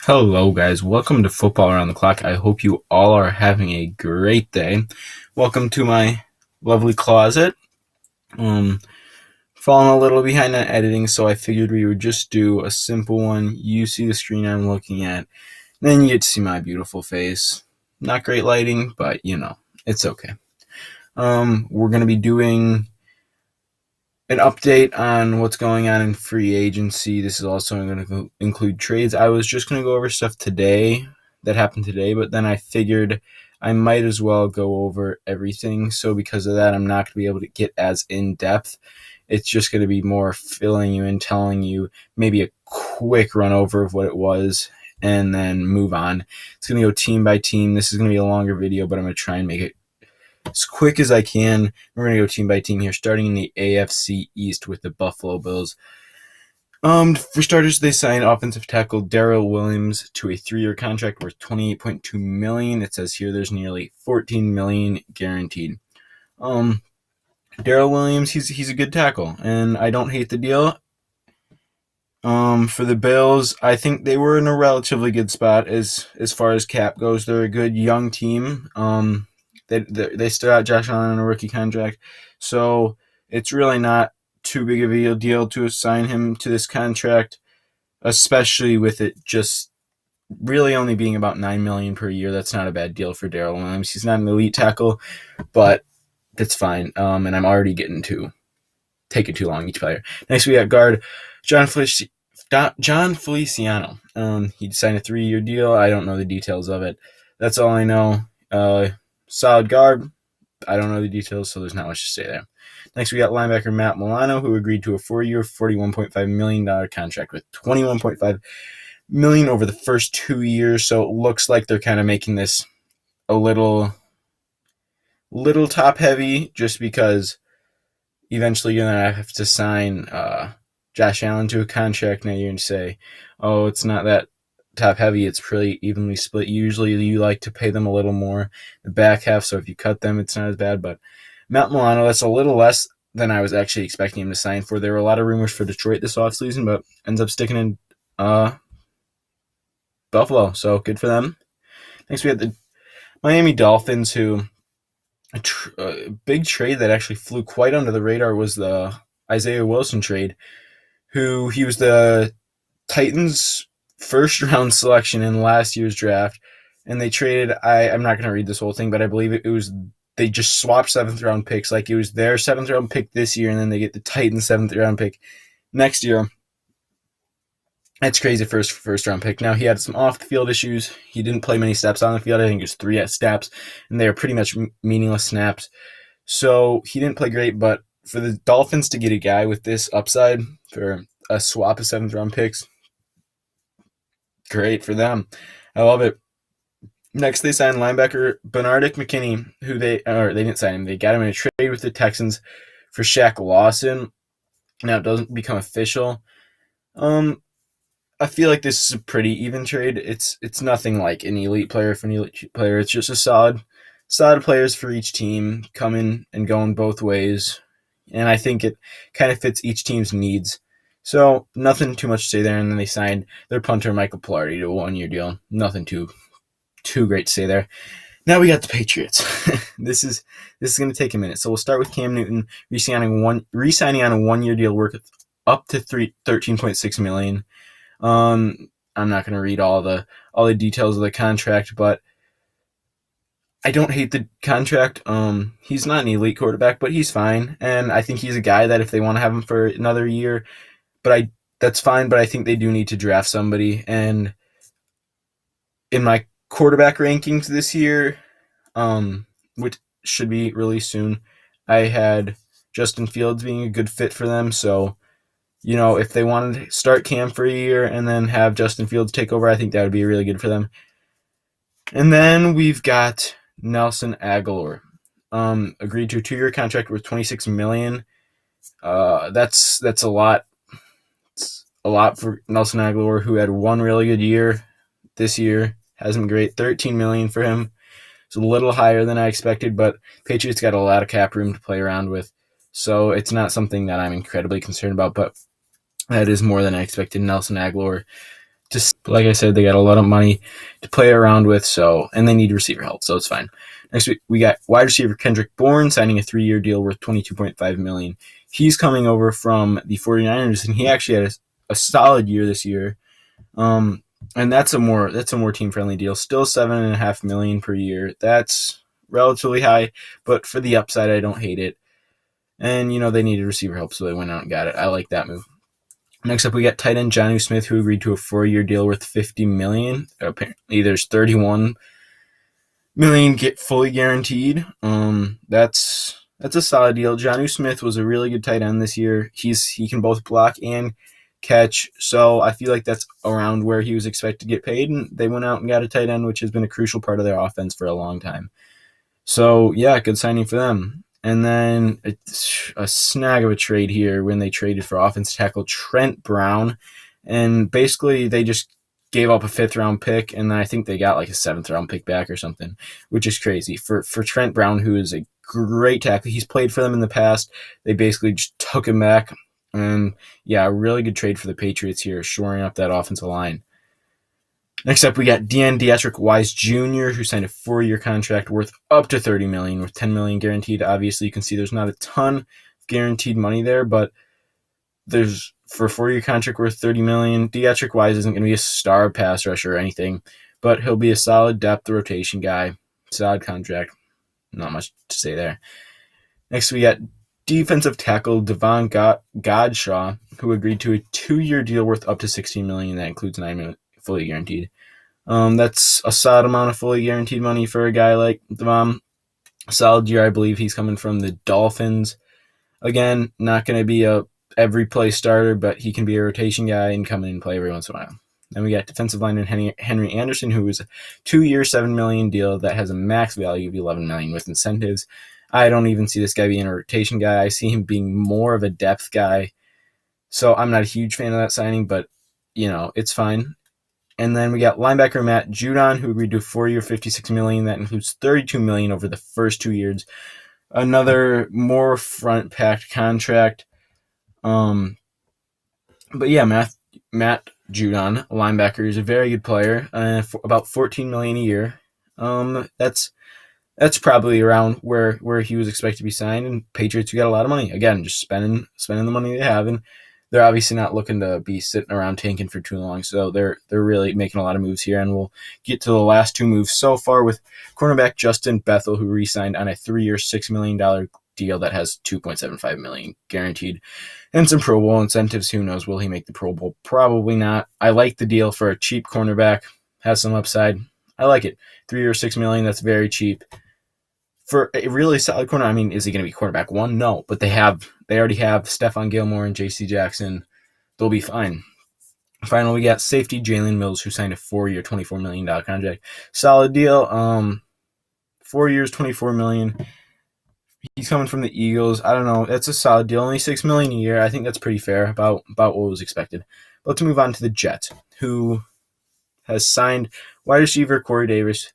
Hello, guys. Welcome to Football Around the Clock. I hope you all are having a great day. Welcome to my lovely closet. Um, Falling a little behind on editing, so I figured we would just do a simple one. You see the screen I'm looking at, then you get to see my beautiful face. Not great lighting, but it's okay. We're gonna be doing an update on what's going on in free agency. This is also going to include trades. I was just going to go over stuff today that happened today, but then I figured I might as well go over everything. So because of that, I'm not going to be able to get as in depth. It's just going to be more filling you in, telling you maybe a quick run over of what it was, and then move on. It's going to go team by team. This is going to be a longer video, but I'm going to try and make it as quick as I can. We're going to go team by team here, starting in the AFC East with the Buffalo Bills. For starters, they signed offensive tackle Darrell Williams to a 3-year contract worth $28.2 million. It says here there's nearly $14 million guaranteed. Darrell Williams, he's a good tackle, and I don't hate the deal. For the Bills, I think they were in a relatively good spot as far as cap goes. They're a good young team. They still got Josh Allen on a rookie contract, so it's really not too big of a deal to assign him to this contract, especially with it just really only being about $9 million per year. That's not a bad deal for Darrell Williams. He's not an elite tackle, but that's fine. And I'm already getting to taking too long each player. Next, we got guard John Feliciano. He signed a 3-year deal. I don't know the details of it. That's all I know. Solid guard. I don't know the details, so there's not much to say there. Next, we got linebacker Matt Milano, who agreed to a 4-year, $41.5 million contract with $21.5 million over the first 2 years. So it looks like they're kind of making this a little top heavy, just because eventually you're gonna have to sign Josh Allen to a contract. Now you're gonna say, "Oh, it's not that top heavy, it's pretty evenly split." Usually you like to pay them a little more the back half, so if you cut them, it's not as bad. But Matt Milano, that's a little less than I was actually expecting him to sign for. There were a lot of rumors for Detroit this offseason, but ends up sticking in Buffalo, so good for them. Next, we had the Miami Dolphins, who a big trade that actually flew quite under the radar was the Isaiah Wilson trade, who he was the Titans' first-round selection in last year's draft, and they traded. I'm not going to read this whole thing, but I believe it was they just swapped 7th-round picks. Like, it was their 7th-round pick this year, and then they get the Titans' 7th-round pick next year. That's crazy for his first-round pick. Now, he had some off-the-field issues. He didn't play many snaps on the field. I think it was 3 snaps, and they were pretty much meaningless snaps. So he didn't play great, but for the Dolphins to get a guy with this upside for a swap of 7th-round picks, great for them. I love it. Next, they signed linebacker Benardick McKinney, who they didn't sign him. They got him in a trade with the Texans for Shaq Lawson. Now, it doesn't become official. I feel like this is a pretty even trade. It's nothing like an elite player for an elite player. It's just a solid players for each team, coming and going both ways. And I think it kind of fits each team's needs. So nothing too much to say there. And then they signed their punter Michael Pilardi to a 1-year deal. Nothing too great to say there. Now we got the Patriots. This is going to take a minute. So we'll start with Cam Newton re-signing on a 1-year deal worth up to $13.6 million. I'm not going to read all the details of the contract, but I don't hate the contract. He's not an elite quarterback, but he's fine, and I think he's a guy that if they want to have him for another year, that's fine. But I think they do need to draft somebody. And in my quarterback rankings this year, which should be released soon, I had Justin Fields being a good fit for them. So, if they wanted to start Cam for a year and then have Justin Fields take over, I think that would be really good for them. And then we've got Nelson Agholor, agreed to a 2-year contract worth $26 million. That's a lot. It's a lot for Nelson Agholor, who had one really good year this year. Hasn't been great. $13 million for him. It's a little higher than I expected, but Patriots got a lot of cap room to play around with, so it's not something that I'm incredibly concerned about. But that is more than I expected Nelson Agholor to But like I said, they got a lot of money to play around with, and they need receiver help, so it's fine. Next we got wide receiver Kendrick Bourne signing a 3-year deal worth $22.5 million. He's coming over from the 49ers, and he actually had a solid year this year. And that's a more team friendly deal. Still $7.5 million per year. That's relatively high, but for the upside, I don't hate it. And they needed receiver help, so they went out and got it. I like that move. Next up, we got tight end Jonnu Smith, who agreed to a 4-year deal worth $50 million. Apparently, there's $31 million get fully guaranteed. That's a solid deal. Jonnu Smith was a really good tight end this year. He can both block and catch, so I feel like that's around where he was expected to get paid, and they went out and got a tight end, which has been a crucial part of their offense for a long time. So yeah, good signing for them. And then a snag of a trade here when they traded for offensive tackle Trent Brown, and basically they just gave up a 5th-round pick, and then I think they got like a 7th-round pick back or something, which is crazy for Trent Brown, who is a great tackle. He's played for them in the past. They basically just took him back, and yeah, a really good trade for the Patriots here, shoring up that offensive line. Next up, we got Deatrich Wise Jr., who signed a 4-year contract worth up to $30 million, with $10 million guaranteed. Obviously, you can see there's not a ton of guaranteed money there, but there's for a 4-year contract worth $30 million. Deatrich Wise isn't going to be a star pass rusher or anything, but he'll be a solid depth rotation guy. Solid contract. Not much to say there. Next, we got defensive tackle Devon Godshaw, who agreed to a 2-year deal worth up to $16 million. That includes $9 million fully guaranteed. That's a solid amount of fully guaranteed money for a guy like Devon. Solid year, I believe. He's coming from the Dolphins. Again, not going to be a every play starter, but he can be a rotation guy and come in and play every once in a while. Then we got defensive lineman Henry Anderson, who is a 2-year, $7 million deal that has a max value of $11 million with incentives. I don't even see this guy being a rotation guy. I see him being more of a depth guy. So I'm not a huge fan of that signing, but it's fine. And then we got linebacker Matt Judon, who agreed to a 4-year, $56 million. That includes $32 million over the first 2 years. Another more front-packed contract. But yeah, Matt Judon, linebacker, is a very good player. For about $14 million a year. That's probably around where he was expected to be signed. And Patriots, we got a lot of money. Again, just spending the money they have, and they're obviously not looking to be sitting around tanking for too long. So they're really making a lot of moves here, and we'll get to the last 2 moves so far with cornerback Justin Bethel, who re-signed on a 3-year, $6 million deal that has $2.75 million guaranteed, and some Pro Bowl incentives. Who knows? Will he make the Pro Bowl? Probably not. I like the deal for a cheap cornerback. Has some upside. I like it. 3-year, $6 million. That's very cheap. For a really solid corner, I mean, is he going to be quarterback 1? No, but they already have Stephon Gilmore and J.C. Jackson. They'll be fine. Finally, we got safety Jalen Mills, who signed a 4-year, $24 million contract. Solid deal. 4 years, $24 million. He's coming from the Eagles. I don't know. That's a solid deal. Only $6 million a year. I think that's pretty fair, about what was expected. But let's move on to the Jets, who has signed wide receiver Corey Davis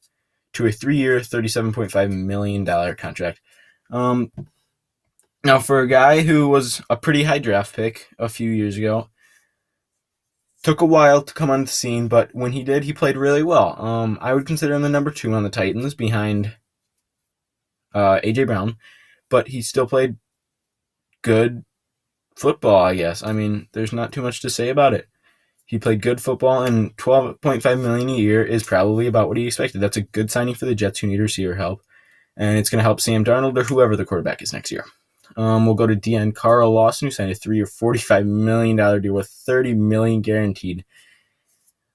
to a 3-year, $37.5 million contract. Now, for a guy who was a pretty high draft pick a few years ago, took a while to come on the scene, but when he did, he played really well. I would consider him the number 2 on the Titans behind A.J. Brown, but he still played good football, I guess. I mean, there's not too much to say about it. He played good football, and $12.5 million a year is probably about what he expected. That's a good signing for the Jets, who need receiver help, and it's going to help Sam Darnold or whoever the quarterback is next year. We'll go to DN Carl Lawson, who signed a 3-year, $45 million deal with $30 million guaranteed.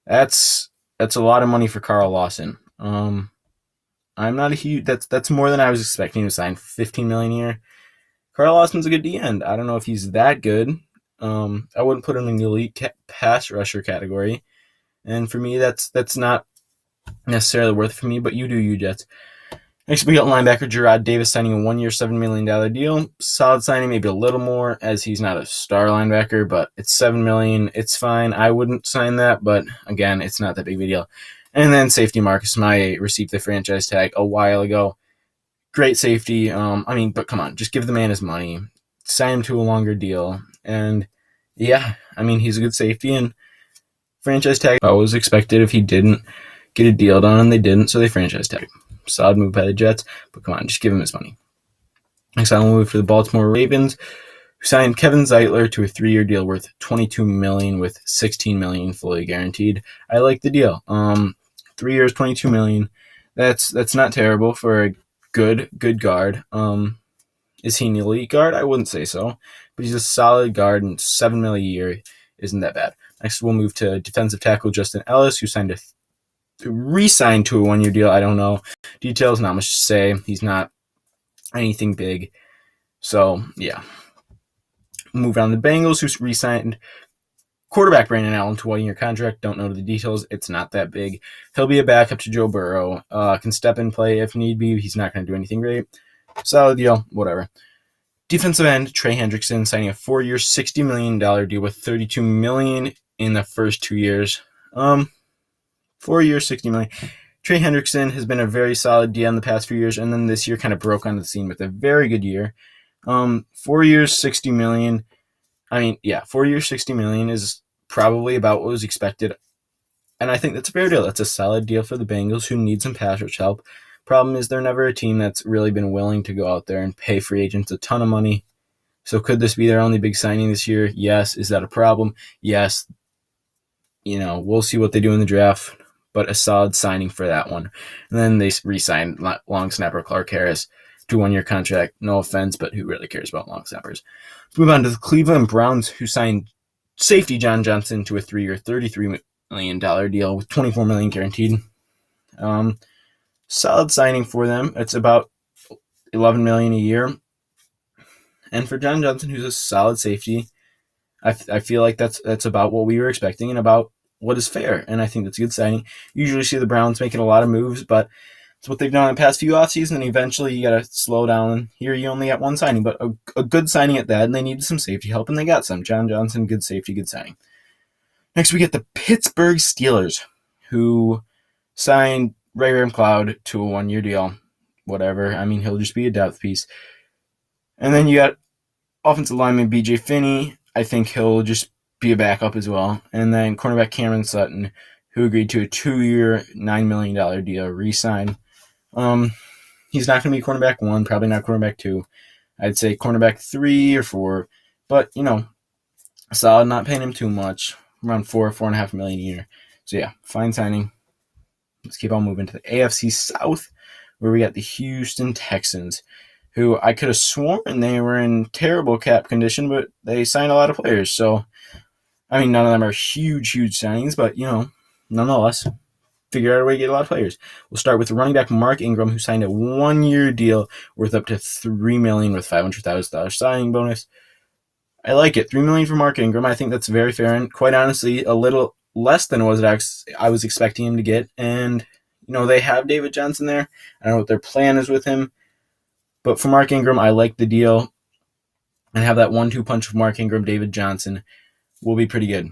That's a lot of money for Carl Lawson. I'm not a huge. That's more than I was expecting to sign. $15 million a year. Carl Lawson's a good DN. I don't know if he's that good. I wouldn't put him in the elite pass rusher category, and for me, that's not necessarily worth it for me. But you do, you Jets. Next, we got linebacker Gerard Davis signing a 1-year, $7 million deal. Solid signing, maybe a little more, as he's not a star linebacker, but it's $7 million. It's fine. I wouldn't sign that, but again, it's not that big of a deal. And then safety Marcus Maye received the franchise tag a while ago. Great safety. But come on, just give the man his money. Sign him to a longer deal. And yeah, he's a good safety, and Franchise tag was expected if he didn't get a deal done, and they didn't, so they franchise tag. Solid move by the Jets, but come on, just give him his money. Next, I'll move to the Baltimore Ravens, who signed Kevin Zeitler to a 3-year deal worth $22 million with $16 million fully guaranteed. I like the deal. 3 years, $22 million. That's not terrible for a good guard. Is he an elite guard? I wouldn't say so, but he's a solid guard, and $7 million a year isn't that bad. Next, we'll move to defensive tackle Justin Ellis, who re-signed to a 1-year deal. I don't know details, not much to say. He's not anything big. So, yeah. Move on to the Bengals, who re-signed quarterback Brandon Allen to a 1-year contract. Don't know the details. It's not that big. He'll be a backup to Joe Burrow. Can step in play if need be. He's not going to do anything great. Solid deal, whatever. Defensive end Trey Hendrickson signing a 4-year, $60 million deal with $32 million in the first 2 years. 4 years, $60 million. Trey Hendrickson has been a very solid DM the past few years, and then this year kind of broke onto the scene with a very good year. 4 years, $60 million. 4 years, $60 million is probably about what was expected, and I think that's a fair deal. That's a solid deal for the Bengals, who need some pass rush help. Problem is, they're never a team that's really been willing to go out there and pay free agents a ton of money. So could this be their only big signing this year? Yes. Is that a problem? Yes. We'll see what they do in the draft, but a solid signing for that one. And then they re-signed long snapper Clark Harris to a 1-year contract. No offense, but who really cares about long snappers? Let's move on to the Cleveland Browns, who signed safety John Johnson to a 3-year, $33 million deal with $24 million guaranteed. Solid signing for them. It's about $11 million a year. And for John Johnson, who's a solid safety, I feel like that's about what we were expecting and about what is fair. And I think that's a good signing. You usually see the Browns making a lot of moves, but it's what they've done in the past few offseasons, and eventually you got to slow down. Here you only got one signing, but a good signing at that, and they needed some safety help, and they got some. John Johnson, good safety, good signing. Next, we get the Pittsburgh Steelers, who signed Ray McCloud to a 1-year deal. Whatever. He'll just be a depth piece. And then you got offensive lineman B.J. Finney. I think he'll just be a backup as well. And then cornerback Cameron Sutton, who agreed to a 2-year, $9 million deal, re-sign. He's not going to be cornerback 1, probably not cornerback 2. I'd say cornerback 3 or 4. But, solid, not paying him too much. Around $4.5 million a year. So, yeah, fine signing. Let's keep on moving to the AFC South, where we got the Houston Texans, who I could have sworn they were in terrible cap condition, but they signed a lot of players. So, none of them are huge signings, but, nonetheless, figure out a way to get a lot of players. We'll start with the running back Mark Ingram, who signed a 1-year deal worth up to $3 million with $500,000 signing bonus. I like it. $3 million for Mark Ingram. I think that's very fair, and quite honestly, a little less than what I was expecting him to get. And, they have David Johnson there. I don't know what their plan is with him. But for Mark Ingram, I like the deal. And have that 1-2 punch of Mark Ingram, David Johnson will be pretty good.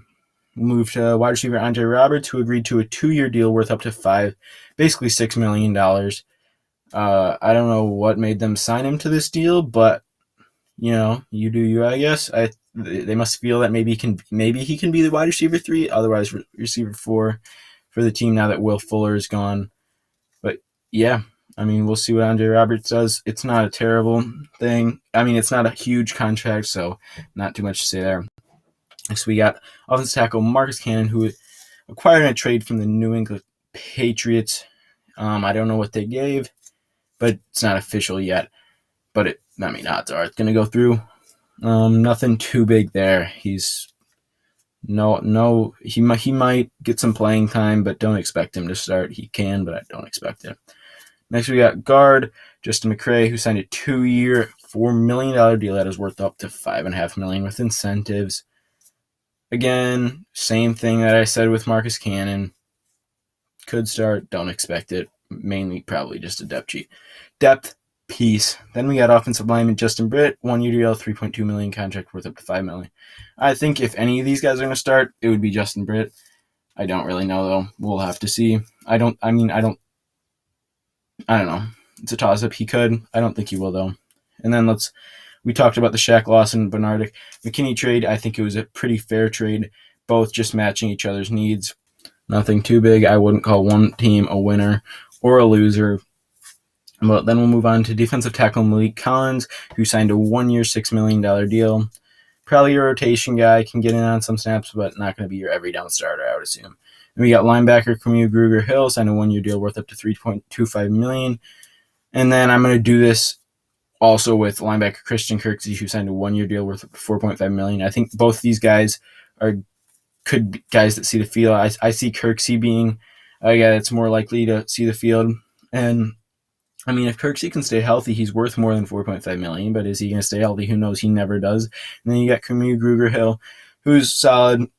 We'll move to wide receiver Andre Roberts, who agreed to a 2-year deal worth up to basically $6 million. I don't know what made them sign him to this deal, but, you do you, I guess. They must feel that maybe he can be the wide receiver 3, otherwise receiver 4 for the team now that Will Fuller is gone. But yeah, we'll see what Andre Roberts does. It's not a terrible thing. It's not a huge contract, so not too much to say there. Next, we got offensive tackle Marcus Cannon, who acquired in a trade from the New England Patriots. I don't know what they gave, but it's not official yet. But odds are it's going to go through. Nothing too big there. He might get some playing time, but don't expect him to start. He can, but I don't expect it. Next, we got guard Justin McCray, who signed a 2-year, $4 million deal that is worth up to $5.5 million with incentives. Again, same thing that I said with Marcus Cannon. Could start, don't expect it. Mainly, probably just a depth piece. Then we got offensive lineman Justin Britt, 1-year deal, $3.2 million contract worth up to $5 million. I think if any of these guys are going to start, it would be Justin Britt. I don't really know though. We'll have to see. I don't know. It's a toss-up. He could. I don't think he will though. And then we talked about the Shaq Lawson Bernard McKinney trade. I think it was a pretty fair trade. both just matching each other's needs. Nothing too big. I wouldn't call one team a winner or a loser. But then we'll move on to defensive tackle Malik Collins, who signed a 1-year, $6 million deal. Probably a rotation guy, can get in on some snaps, but not going to be your every down starter, I would assume. And we got linebacker Kamu Grugier-Hill, signed a 1-year deal worth up to $3.25 million. And then I'm going to do this also with linebacker Christian Kirksey, who signed a 1-year deal worth up to $4.5 million. I think both these guys could be guys that see the field. I see Kirksey being a guy that's more likely to see the field. And I mean, if Kirksey can stay healthy, he's worth more than $4.5 million. But is he going to stay healthy? Who knows? He never does. And then you got Kamu Grugier-Hill, who's solid.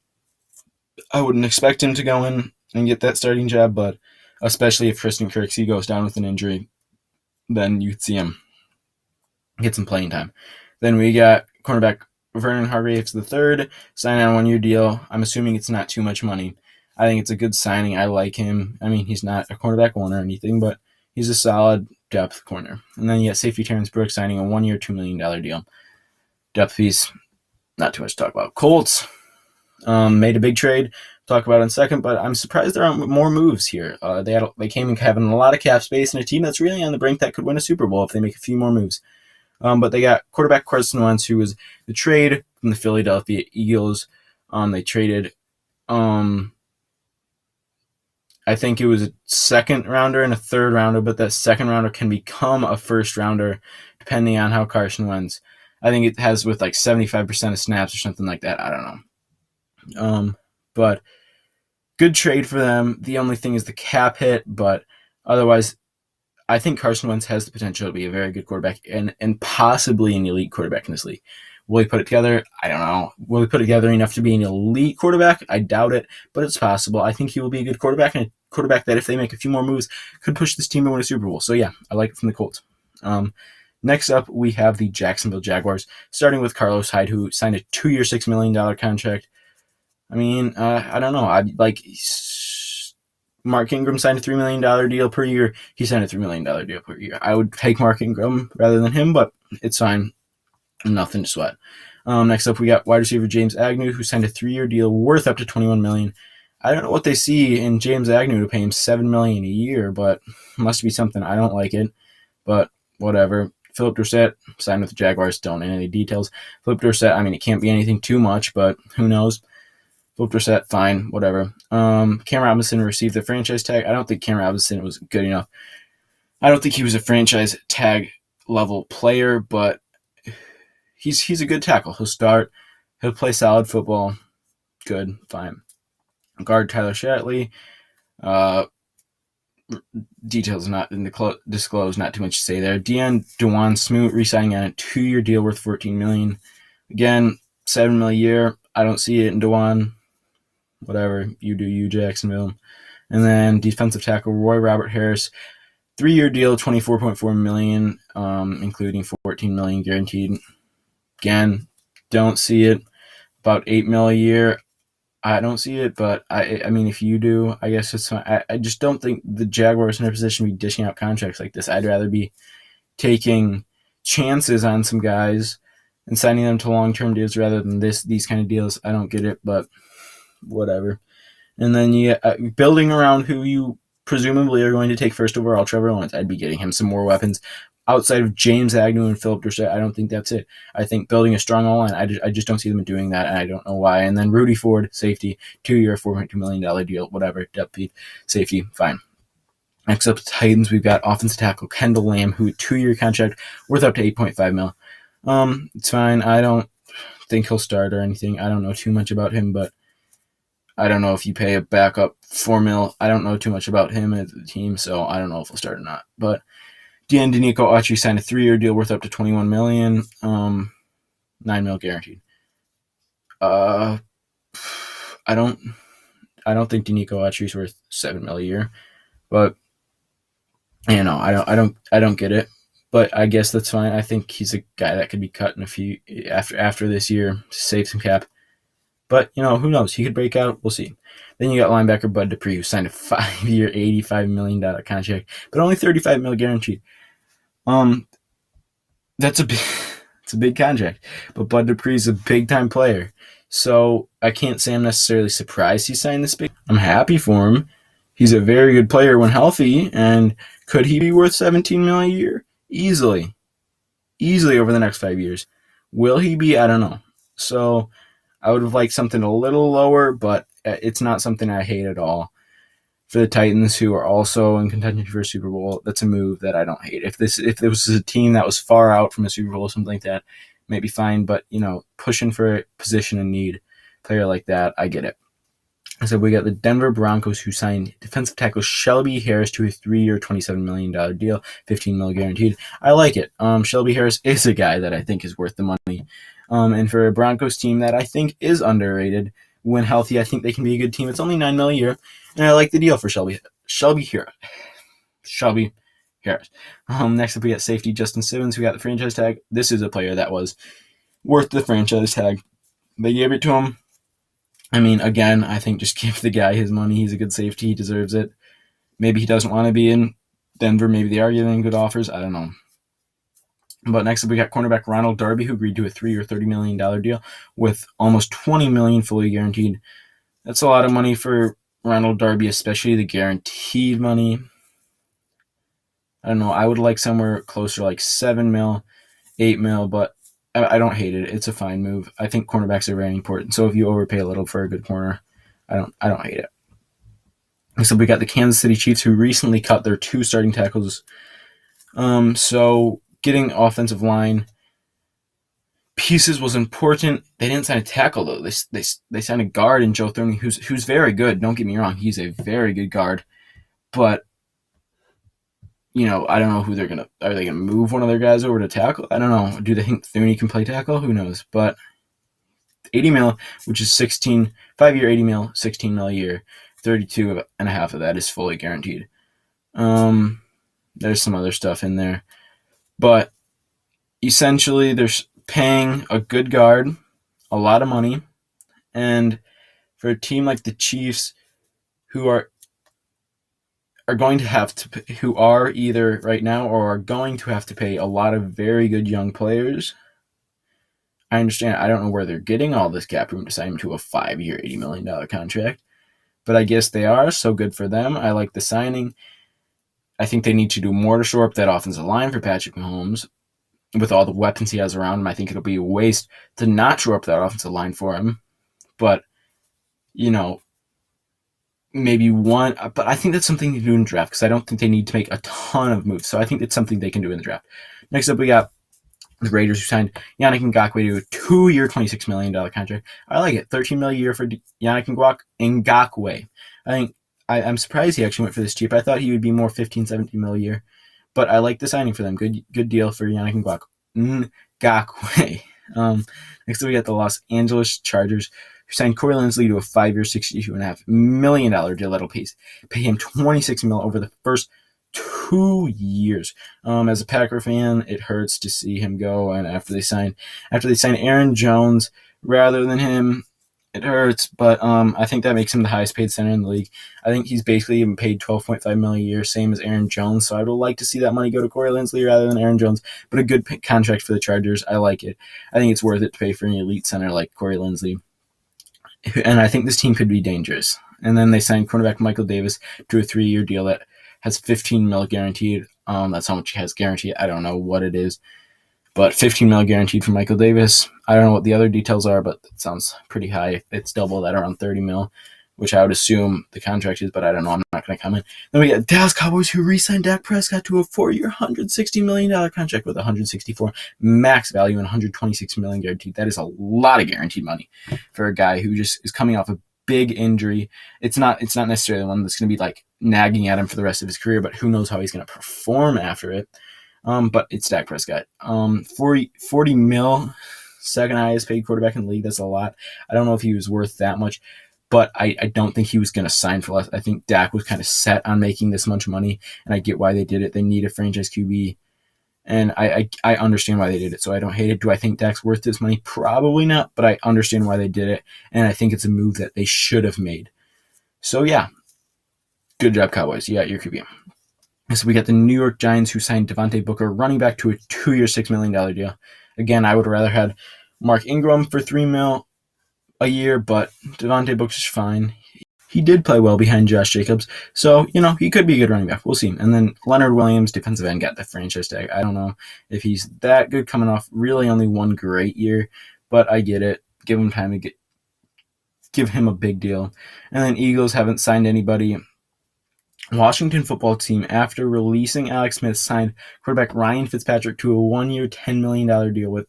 I wouldn't expect him to go in and get that starting job, but especially if Christian Kirksey goes down with an injury, then you'd see him get some playing time. Then we got cornerback Vernon Hargreaves III, signed on a 1-year deal. I'm assuming it's not too much money. I think it's a good signing. I like him. I mean, he's not a cornerback one or anything, but he's a solid depth corner. And then you got safety Terrence Brooks signing a 1-year, $2 million deal. Depth piece, not too much to talk about. Colts made a big trade. Talk about it in a second, but I'm surprised there aren't more moves here. They came in having a lot of cap space and a team that's really on the brink that could win a Super Bowl if they make a few more moves. But they got quarterback Carson Wentz, who was the trade from the Philadelphia Eagles. They traded, I think it was a second rounder and a third rounder, but that second rounder can become a first rounder depending on how Carson Wentz. I think it has with like 75% of snaps or something like that. I don't know. But good trade for them. The only thing is the cap hit, but otherwise, I think Carson Wentz has the potential to be a very good quarterback and possibly an elite quarterback in this league. Will he put it together? I don't know. Will he put it together enough to be an elite quarterback? I doubt it, but it's possible. I think he will be a good quarterback and a quarterback that if they make a few more moves could push this team to win a Super Bowl. So yeah, I like it from the Colts. Next up, we have the Jacksonville Jaguars, starting with Carlos Hyde, who signed a 2-year, $6 million contract. I mean, I don't know. Mark Ingram signed a $3 million deal per year. He signed a $3 million deal per year. I would take Mark Ingram rather than him, but it's fine. Nothing to sweat. Next up, we got wide receiver James Agnew, who signed a 3-year deal worth up to $21 million. I don't know what they see in James Agnew to pay him $7 million a year, but must be something. I don't like it, but whatever. Philip Dorsett signed with the Jaguars. Don't know any details. Philip Dorsett, I mean, it can't be anything too much, but who knows? Philip Dorsett, fine, whatever. Cam Robinson received the franchise tag. I don't think Cam Robinson was good enough. I don't think he was a franchise tag level player, but he's a good tackle. He'll start. He'll play solid football. Good, fine. Guard Tyler Shatley. Details not in the disclosed. Not too much to say there. Dewan Smoot re-signing on a 2-year deal worth $14 million. Again, $7 million a year. I don't see it in Dewan. Whatever you do, you Jacksonville. And then defensive tackle Roy Robert Harris, 3-year deal, $24.4 million, including $14 million guaranteed. Again, don't see it. About $8 million a year. I don't see it, but I mean, if you do, I guess it's fine. I just don't think the Jaguars are in a position to be dishing out contracts like this. I'd rather be taking chances on some guys and signing them to long-term deals rather than these kind of deals. I don't get it, but whatever. And then building around who you presumably are going to take first overall, Trevor Lawrence. I'd be getting him some more weapons. Outside of James Agnew and Philip Dorsett, I don't think that's it. I think building a strong O-line, I just don't see them doing that, and I don't know why. And then Rudy Ford, safety, 2-year, $4.2 million deal, whatever, depth piece, safety, fine. Next up, Titans, we've got offensive tackle Kendall Lamb, who 2-year contract worth up to $8.5 million. It's fine. I don't think he'll start or anything. I don't know too much about him, but I don't know if you pay a backup $4 million. I don't know too much about him as the team, so I don't know if he'll start or not. But Danico Autry signed a 3-year deal worth up to $21 million, $9 million guaranteed. I don't think Danico Autry's worth $7 million a year, but you know, I don't get it. But I guess that's fine. I think he's a guy that could be cut in a few after this year to save some cap. But you know, who knows? He could break out. We'll see. Then you got linebacker Bud Dupree, who signed a 5-year, $85 million contract, but only $35 million guaranteed. That's it's a big contract, but Bud Dupree's a big time player. So I can't say I'm necessarily surprised he signed this big. I'm happy for him. He's a very good player when healthy, and could he be worth 17 million a year? Easily, easily over the next 5 years. Will he be? I don't know. So I would have liked something a little lower, but it's not something I hate at all. For the Titans, who are also in contention for a Super Bowl, that's a move that I don't hate. If there was a team that was far out from a Super Bowl or something like that, maybe fine. But pushing for a position in need, player like that, I get it. So we got the Denver Broncos, who signed defensive tackle Shelby Harris to a 3-year, $27 million deal, $15 million guaranteed. I like it. Shelby Harris is a guy that I think is worth the money. And for a Broncos team that I think is underrated, when healthy, I think they can be a good team. It's only $9 million a year, and I like the deal for Shelby Harris. Next up, we got safety Justin Simmons, who got the franchise tag. This is a player that was worth the franchise tag. They gave it to him. I mean, again, I think just give the guy his money. He's a good safety. He deserves it. Maybe he doesn't want to be in Denver. Maybe they are giving good offers. I don't know. But next up, we got cornerback Ronald Darby, who agreed to a 3-year, $30 million deal with almost $20 million fully guaranteed. That's a lot of money for Ronald Darby, especially the guaranteed money. I don't know. I would like somewhere closer, like $7 million, $8 million, but I don't hate it. It's a fine move. I think cornerbacks are very important. So if you overpay a little for a good corner, I don't hate it. So we got the Kansas City Chiefs, who recently cut their 2 starting tackles. So getting offensive line pieces was important. They didn't sign a tackle though. They signed a guard in Joe Thuney, who's very good. Don't get me wrong, he's a very good guard. But I don't know who are they gonna move one of their guys over to tackle? I don't know. Do they think Thuney can play tackle? Who knows? But $80 million, which is 5-year $80 million, $16 million a year, 32 and a half of that is fully guaranteed. There's some other stuff in there, but essentially they're paying a good guard a lot of money, and for a team like the Chiefs, who are going to have to, who are either right now or are going to have to pay a lot of very good young players. I understand. I don't know where they're getting all this cap room to sign him to a 5-year, $80 million contract, but I guess they are, so good for them. I like the signing. I think they need to do more to shore up that offensive line for Patrick Mahomes. With all the weapons he has around him, I think it'll be a waste to not shore up that offensive line for him. But, maybe one. But I think that's something to do in the draft, because I don't think they need to make a ton of moves. So I think it's something they can do in the draft. Next up, we got the Raiders, who signed Yannick Ngakoue to a 2-year, $26 million contract. I like it. $13 million a year for Yannick Ngakoue. I'm surprised he actually went for this cheap. I thought he would be more 15, 17 million a year. But I like the signing for them. Good deal for Yannick Ngakoue. Next up, we got the Los Angeles Chargers, who signed Corey Linsley to a 5-year, $62.5 million deal that'll pay him $26 million over the first 2 years. As a Packer fan, it hurts to see him go. And after they sign Aaron Jones rather than him, it hurts. But I think that makes him the highest paid center in the league. I think he's basically even paid $12.5 million a year, same as Aaron Jones. So I would like to see that money go to Corey Linsley rather than Aaron Jones. But a good contract for the Chargers. I like it. I think it's worth it to pay for an elite center like Corey Linsley. And I think this team could be dangerous. And then they signed cornerback Michael Davis to a 3-year deal that has $15 million guaranteed. That's how much he has guaranteed. I don't know what it is, but $15 million guaranteed for Michael Davis. I don't know what the other details are, but it sounds pretty high. It's double that, around $30 million, which I would assume the contract is, but I don't know. I'm not going to comment. Then we got Dallas Cowboys, who re-signed Dak Prescott to a 4-year, $160 million contract with $164 max value and $126 million guaranteed. That is a lot of guaranteed money for a guy who just is coming off a big injury. It's not necessarily one that's going to be like nagging at him for the rest of his career, but who knows how he's going to perform after it. But it's Dak Prescott. 40 mil, second highest paid quarterback in the league. That's a lot. I don't know if he was worth that much, but I don't think he was going to sign for less. I think Dak was kind of set on making this much money, and I get why they did it. They need a franchise QB, and I understand why they did it, so I don't hate it. Do I think Dak's worth this money? Probably not, but I understand why they did it, and I think it's a move that they should have made. So, yeah, good job, Cowboys. You got your QB. So we got the New York Giants, who signed Devontae Booker, running back, to a 2-year, $6 million deal. Again, I would rather had Mark Ingram for $3 million, a year, but Devontae Books is fine. He did play well behind Josh Jacobs, so he could be a good running back. We'll see. And then Leonard Williams, defensive end, got the franchise tag. I don't know if he's that good coming off really only one great year, but I get it. Give him time to give him a big deal. And then Eagles haven't signed anybody. Washington football team, after releasing Alex Smith, signed quarterback Ryan Fitzpatrick to a 1-year, $10 million deal with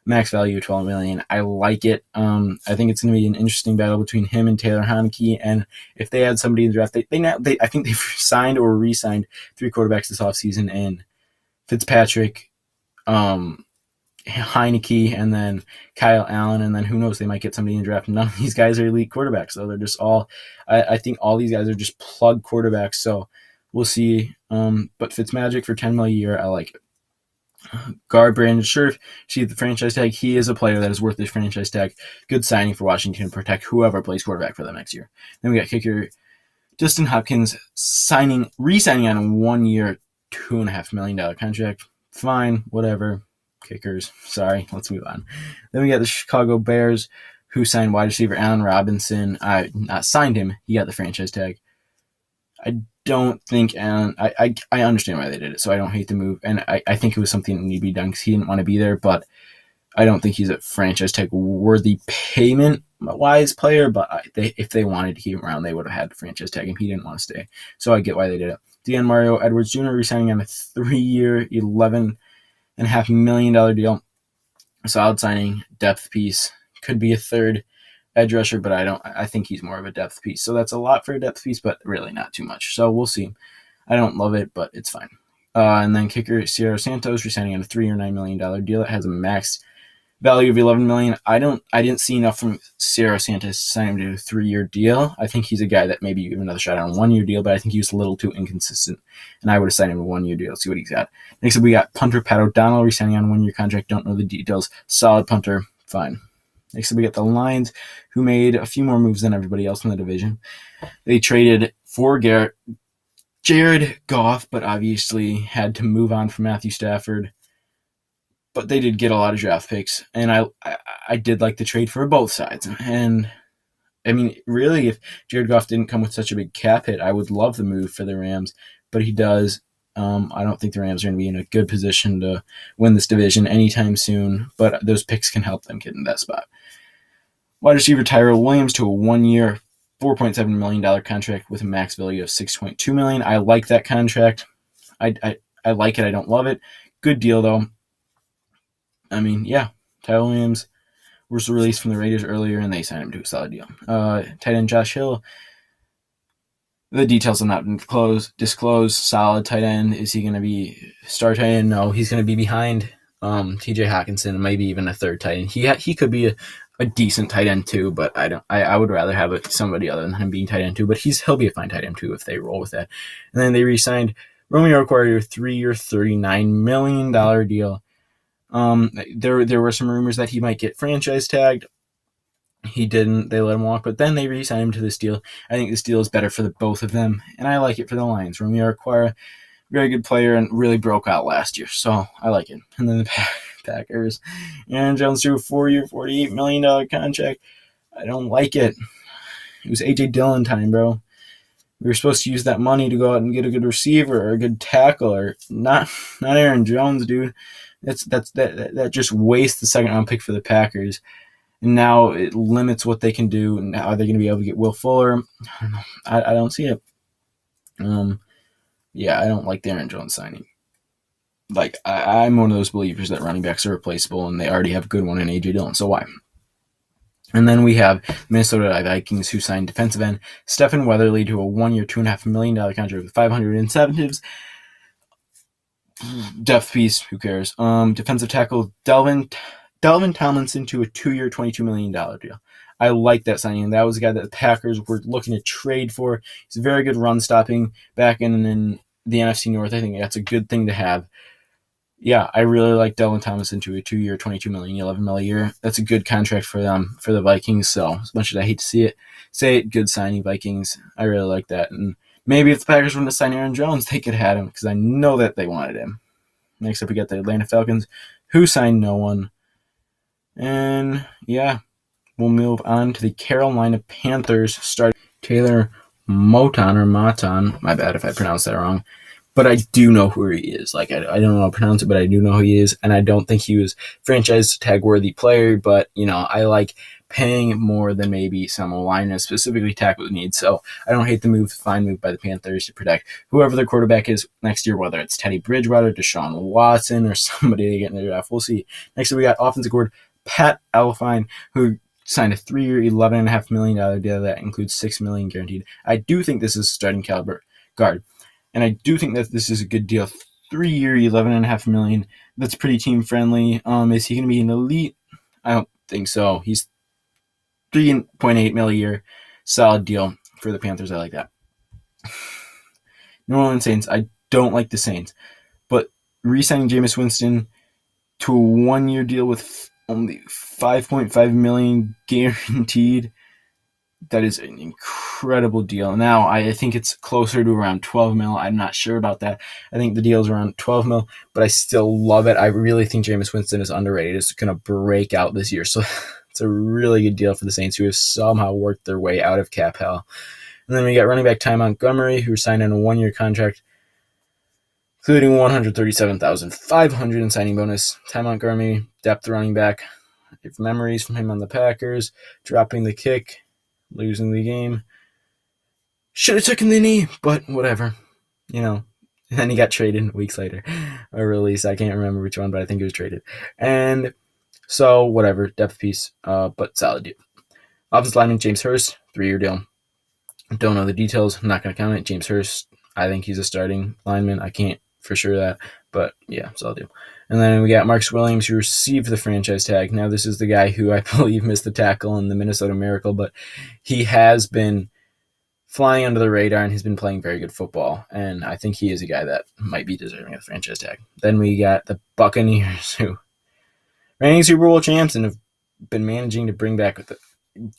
max value of $12 million. I like it. I think it's going to be an interesting battle between him and Taylor Heinicke. And if they had somebody in the draft, I think they've signed or re-signed 3 quarterbacks this offseason, and Fitzpatrick, Heinicke, and then Kyle Allen, and then who knows, they might get somebody in the draft. None of these guys are elite quarterbacks, so they're just all, I think all these guys are just plug quarterbacks, so we'll see. But Fitzmagic for $10 million a year, I like it. Brandon Scherff, see the franchise tag. He is a player that is worth this franchise tag. Good signing for Washington to protect whoever plays quarterback for them next year. Then we got kicker Dustin Hopkins re-signing on a 1-year, $2.5 million contract. Fine, whatever. Kickers, sorry. Let's move on. Then we got the Chicago Bears, who signed wide receiver Allen Robinson. Not signed him. He got the franchise tag. I don't think Allen. I understand why they did it, so I don't hate the move, and I think it was something that needed to be done because he didn't want to be there. But I don't think he's a franchise tag worthy payment wise player. But if they wanted to keep him around, they would have had the franchise tag him. He didn't want to stay, so I get why they did it. DeAnne Mario Edwards Jr. resigning on a 3-year, $11.5 million deal. Solid signing, depth piece. Could be a third edge rusher, but I think he's more of a depth piece. So that's a lot for a depth piece, but really not too much. So we'll see. I don't love it, but it's fine. And then kicker Ciero Santos resigning on a 3-year, $9 million deal that has a max value of $11 million. I didn't see enough from Ciero Santos to sign him to a 3-year deal. I think he's a guy that maybe you give another shot on a 1-year deal, but I think he was a little too inconsistent, and I would have signed him a 1-year deal. See what he's got. Next up, we got punter Pat O'Donnell resigning on a 1-year contract. Don't know the details. Solid punter. Fine. Next up, we got the Lions, who made a few more moves than everybody else in the division. They traded for Jared Goff, but obviously had to move on from Matthew Stafford. But they did get a lot of draft picks, and I did like the trade for both sides. And, I mean, really, if Jared Goff didn't come with such a big cap hit, I would love the move for the Rams, but he does. I don't think the Rams are going to be in a good position to win this division anytime soon, but those picks can help them get in that spot. Wide receiver Tyrell Williams to a 1-year, $4.7 million contract with a max value of $6.2 million. I like that contract. I like it. I don't love it. Good deal, though. I mean, yeah, Tyrell Williams was released from the Raiders earlier, and they signed him to a solid deal. Tight end Josh Hill. The details have not been disclosed. Solid tight end. Is he going to be star tight end? No, he's going to be behind T.J. Hockenson, maybe even a third tight end. He could be a decent tight end too, but I would rather have somebody other than him being tight end too. But he'll be a fine tight end too if they roll with that. And then they re-signed Romeo Okwara, a 3-year, $39 million deal. There were some rumors that he might get franchise tagged. He didn't. They let him walk, but then they re-signed him to this deal. I think this deal is better for both of them, and I like it for the Lions. Romeo Okwara, very good player, and really broke out last year, so I like it. And then the Packers, Aaron Jones threw a 4-year, $48 million contract. I don't like it. It was A.J. Dillon time, bro. We were supposed to use that money to go out and get a good receiver or a good tackle, or not Aaron Jones, dude. That just wastes the second-round pick for the Packers. And now it limits what they can do. And are they going to be able to get Will Fuller? I don't know. I don't see it. Yeah, I don't like the Aaron Jones signing. Like, I'm one of those believers that running backs are replaceable, and they already have a good one in A.J. Dillon, so why? And then we have Minnesota Vikings, who signed defensive end Stephen Weatherly to a 1-year, $2.5 million contract with 500 incentives. Depth piece, who cares? Defensive tackle Delvin Tomlinson to a 2-year, $22 million deal. I like that signing. That was a guy that the Packers were looking to trade for. He's a very good run-stopping back in the NFC North. I think that's a good thing to have. Yeah, I really like Delvin Tomlinson to a 2-year, $22 million, $11 million a year. That's a good contract for them, for the Vikings. So as much as I hate to say it, good signing, Vikings. I really like that. And maybe if the Packers wouldn't have signed Aaron Jones, they could have had him, because I know that they wanted him. Next up, we got the Atlanta Falcons, who signed no one. And, yeah, we'll move on to the Carolina Panthers starting Taylor Moton. My bad if I pronounced that wrong. But I do know who he is. Like, I don't know how to pronounce it, but I do know who he is. And I don't think he was franchise tag worthy player, but, I like paying more than maybe some linemen, specifically tackle needs. So I don't hate the move, fine move by the Panthers to protect whoever their quarterback is next year, whether it's Teddy Bridgewater, Deshaun Watson, or somebody to get in the draft. We'll see. Next year, we got offensive guard Pat Elflein, who signed a 3-year, $11.5 million deal that includes $6 million guaranteed. I do think this is starting caliber guard. And I do think that this is a good deal. 3-year, $11.5 million. That's pretty team friendly. Is he going to be an elite? I don't think so. He's $3.8 million a year. Solid deal for the Panthers. I like that. New Orleans Saints. I don't like the Saints, but re-signing Jameis Winston to a 1-year deal with only $5.5 million guaranteed. That is an incredible deal. Now, I think it's closer to around $12 million. I'm not sure about that. I think the deal's around $12 million, but I still love it. I really think Jameis Winston is underrated. It's going to break out this year. So it's a really good deal for the Saints, who have somehow worked their way out of cap hell. And then we got running back Ty Montgomery, who signed on a 1-year contract, including $137,500 in signing bonus. Ty Montgomery, depth running back. If memories from him on the Packers, dropping the kick, losing the game. Should have taken the knee, but whatever. And then he got traded weeks later. Or released. I can't remember which one, but I think he was traded. And so, whatever. Depth piece, but solid deal. Offensive lineman James Hurst, 3-year deal. Don't know the details. I'm not going to comment. James Hurst, I think he's a starting lineman. I can't for sure that, but yeah, solid deal. And then we got Marcus Williams, who received the franchise tag. Now, this is the guy who I believe missed the tackle in the Minnesota Miracle, but he has been flying under the radar and he's been playing very good football. And I think he is a guy that might be deserving of the franchise tag. Then we got the Buccaneers, who reigning Super Bowl champs and have been managing to bring back the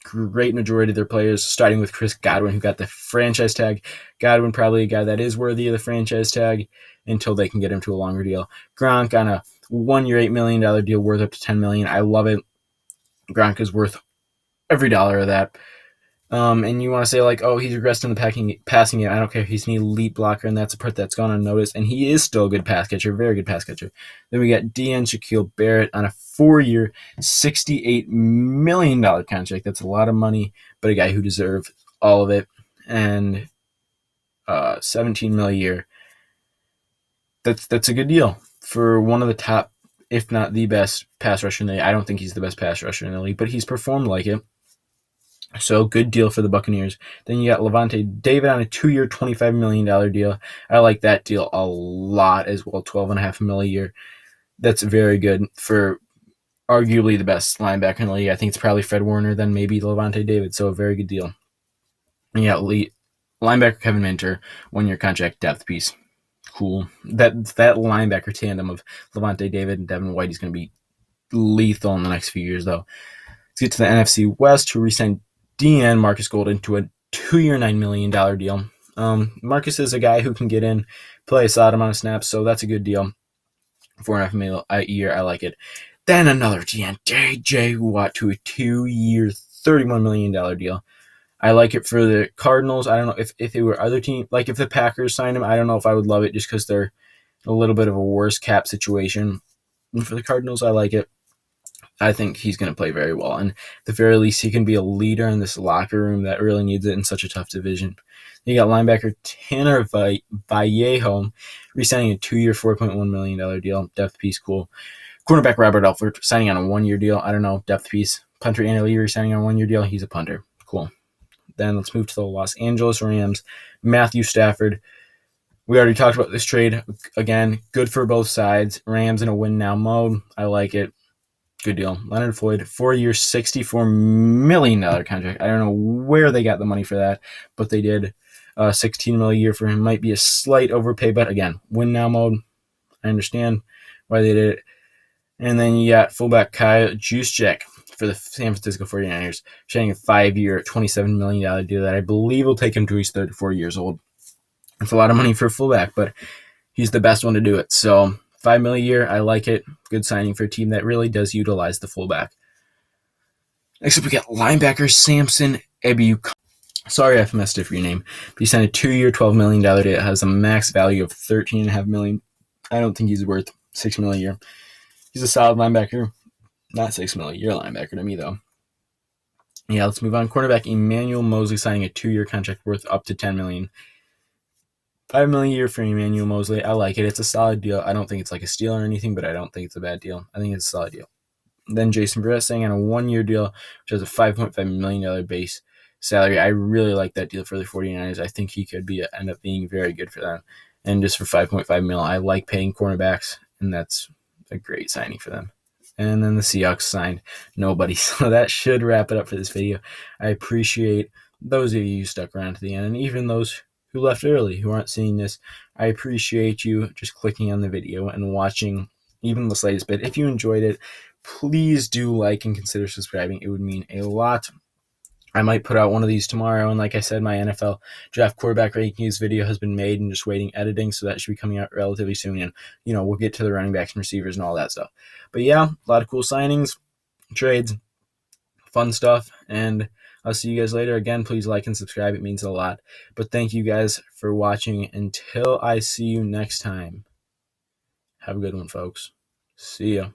great majority of their players, starting with Chris Godwin, who got the franchise tag. Godwin, probably a guy that is worthy of the franchise tag until they can get him to a longer deal. Gronk on a 1-year, $8 million deal worth up to $10 million. I love it. Gronk is worth every dollar of that. And you want to say, like, oh, he's regressed in the passing game. I don't care. He's an elite blocker, and that's a part that's gone unnoticed. And he is still a good pass catcher, very good pass catcher. Then we got Shaquille Barrett on a 4-year, $68 million contract. That's a lot of money, but a guy who deserves all of it. And $17 million a year. That's a good deal for one of the top, if not the best pass rusher in the league. I don't think he's the best pass rusher in the league, but he's performed like it. So, good deal for the Buccaneers. Then you got Lavonte David on a 2-year, $25 million deal. I like that deal a lot as well, $12.5 million a year. That's very good for arguably the best linebacker in the league. I think it's probably Fred Warner, then maybe Lavonte David. So, a very good deal. And you got linebacker Kevin Minter, 1-year contract, depth piece. Cool. That linebacker tandem of Lavonte David and Devin White is going to be lethal in the next few years, though. Let's get to the NFC West, who re-signed DN Marcus Golden to a 2-year, $9 million deal. Marcus is a guy who can get in, play a solid amount of snaps, so that's a good deal. $4.5 million a year, I like it. Then another DN, J.J. Watt, to a 2-year, $31 million deal. I like it for the Cardinals. I don't know if they were other teams, like if the Packers signed him, I don't know if I would love it just because they're a little bit of a worse cap situation. And for the Cardinals, I like it. I think he's going to play very well. And at the very least, he can be a leader in this locker room that really needs it in such a tough division. You got linebacker Tanner Vallejo re-signing a 2-year, $4.1 million deal. Depth piece, cool. Cornerback Robert Alford signing on a 1-year deal. I don't know, depth piece. Punter Andy Lee signing on a 1-year deal. He's a punter. Cool. Then let's move to the Los Angeles Rams. Matthew Stafford. We already talked about this trade. Again, good for both sides. Rams in a win-now mode. I like it. Good deal. Leonard Floyd, 4-year, $64 million contract. I don't know where they got the money for that, but they did. $16 million a year for him. Might be a slight overpay, but again, win-now mode. I understand why they did it. And then you got fullback Kyle Juszczyk for the San Francisco 49ers, signing a 5-year, $27 million deal that I believe will take him to he's 34 years old. It's a lot of money for a fullback, but he's the best one to do it. So $5 million a year, I like it. Good signing for a team that really does utilize the fullback. Next up, we got linebacker Samson Ebukam. Sorry if I messed up your name. But he signed a 2-year, $12 million deal. It has a max value of $13.5 million. I don't think he's worth $6 million a year. He's a solid linebacker. Not $6 million a year linebacker to me, though. Yeah, let's move on. Cornerback Emmanuel Mosley signing a 2-year contract worth up to $10 million. $5 million a year for Emmanuel Mosley. I like it. It's a solid deal. I don't think it's like a steal or anything, but I don't think it's a bad deal. I think it's a solid deal. Then Jason Verrett saying on a 1-year deal, which has a $5.5 million base salary. I really like that deal for the 49ers. I think he could end up being very good for them. And just for $5.5 million, I like paying cornerbacks, and that's a great signing for them. And then the Seahawks signed nobody. So that should wrap it up for this video. I appreciate those of you who stuck around to the end, and even those who left early, who aren't seeing this. I appreciate you just clicking on the video and watching even the slightest bit. If you enjoyed it, please do like and consider subscribing. It would mean a lot. I might put out one of these tomorrow, and like I said, my NFL draft quarterback rankings video has been made and just waiting editing, so that should be coming out relatively soon, and we'll get to the running backs and receivers and all that stuff. But yeah, a lot of cool signings, trades, fun stuff, and I'll see you guys later. Again, please like and subscribe. It means a lot. But thank you guys for watching. Until I see you next time, have a good one, folks. See ya.